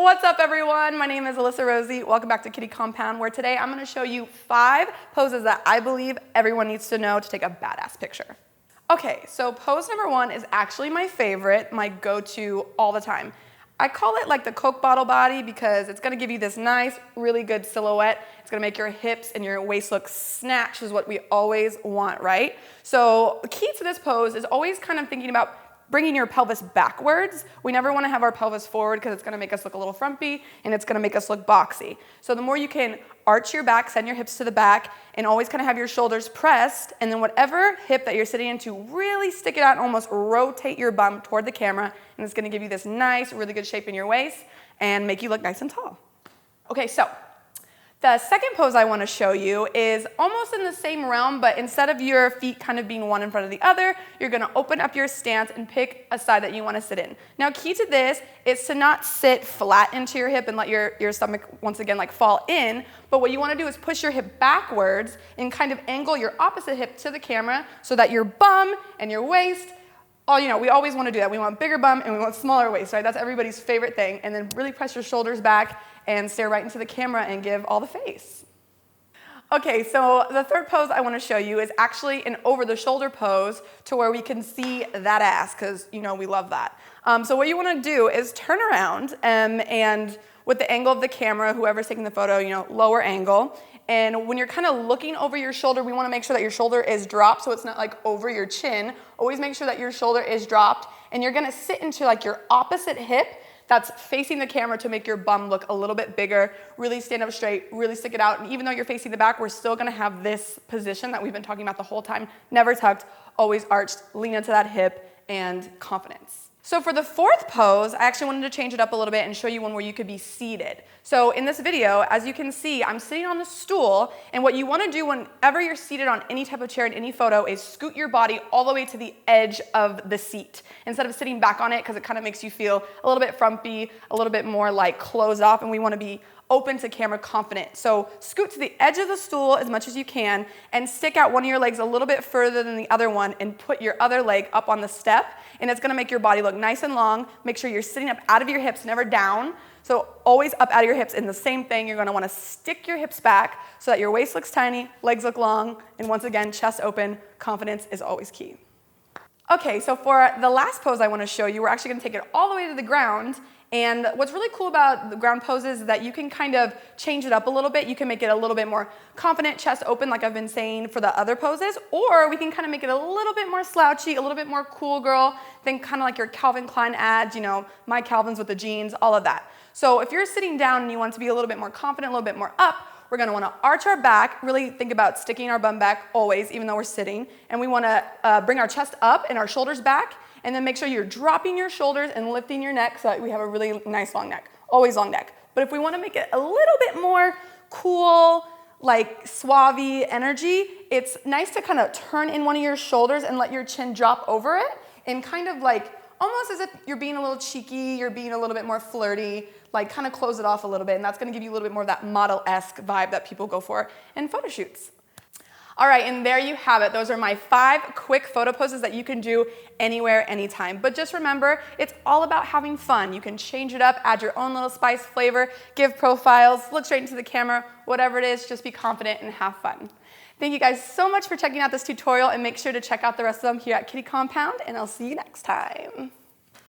What's up, everyone? My name is Alyssa Rosie. Welcome back to KittyKompound, where today I'm going to show you 5 poses that I believe everyone needs to know to take a badass picture. Okay, so pose number 1 is actually my favorite, my go-to all the time. I call it like the Coke bottle body because it's going to give you this nice, really good silhouette. It's going to make your hips and your waist look snatched, is what we always want, right? So the key to this pose is always kind of thinking about bringing your pelvis backwards. We never want to have our pelvis forward because it's going to make us look a little frumpy and it's going to make us look boxy. So the more you can arch your back, send your hips to the back, and always kind of have your shoulders pressed, and then whatever hip that you're sitting into, really stick it out and almost rotate your bum toward the camera, and it's going to give you this nice, really good shape in your waist and make you look nice and tall. Okay, so the second pose I want to show you is almost in the same realm, but instead of your feet kind of being one in front of the other, you're going to open up your stance and pick a side that you want to sit in. Now, key to this is to not sit flat into your hip and let your stomach once again like fall in, but what you want to do is push your hip backwards and kind of angle your opposite hip to the camera so that your bum and your waist, we always want to do that. We want bigger bum and we want smaller waist, right? That's everybody's favorite thing. And then really press your shoulders back and stare right into the camera and give all the face. Okay, so the third pose I want to show you is actually an over-the-shoulder pose to where we can see that ass, because we love that. So what you want to do is turn around and with the angle of the camera, whoever's taking the photo, lower angle. And when you're kind of looking over your shoulder, we want to make sure that your shoulder is dropped so it's not like over your chin. Always make sure that your shoulder is dropped, and you're going to sit into like your opposite hip that's facing the camera to make your bum look a little bit bigger. Really stand up straight, really stick it out. And even though you're facing the back, we're still gonna have this position that we've been talking about the whole time. Never tucked, always arched, lean into that hip, and confidence. So for the fourth pose, I actually wanted to change it up a little bit and show you one where you could be seated. So in this video, as you can see, I'm sitting on the stool, and what you want to do whenever you're seated on any type of chair in any photo is scoot your body all the way to the edge of the seat instead of sitting back on it, because it kind of makes you feel a little bit frumpy, a little bit more like closed off, and we want to be open to camera confident. So scoot to the edge of the stool as much as you can and stick out one of your legs a little bit further than the other one and put your other leg up on the step, and it's gonna make your body look nice and long. Make sure you're sitting up out of your hips, never down. So always up out of your hips. And the same thing, you're gonna wanna stick your hips back so that your waist looks tiny, legs look long, and once again, chest open. Confidence is always key. Okay, so for the last pose I wanna show you, we're actually gonna take it all the way to the ground. And what's really cool about the ground poses is that you can kind of change it up a little bit. You can make it a little bit more confident, chest open, like I've been saying for the other poses, or we can kind of make it a little bit more slouchy, a little bit more cool girl, think kind of like your Calvin Klein ads, my Calvins with the jeans, all of that. So if you're sitting down and you want to be a little bit more confident, a little bit more up, we're going to want to arch our back, really think about sticking our bum back always, even though we're sitting, and we want to bring our chest up and our shoulders back. And then make sure you're dropping your shoulders and lifting your neck so that we have a really nice long neck. Always long neck. But if we want to make it a little bit more cool, like suave energy, it's nice to kind of turn in one of your shoulders and let your chin drop over it, and kind of like almost as if you're being a little cheeky, you're being a little bit more flirty, like kind of close it off a little bit, and that's going to give you a little bit more of that model-esque vibe that people go for in photo shoots. All right, and there you have it. Those are my 5 quick photo poses that you can do anywhere, anytime. But just remember, it's all about having fun. You can change it up, add your own little spice flavor, give profiles, look straight into the camera, whatever it is, just be confident and have fun. Thank you guys so much for checking out this tutorial, and make sure to check out the rest of them here at KittyKompound, and I'll see you next time.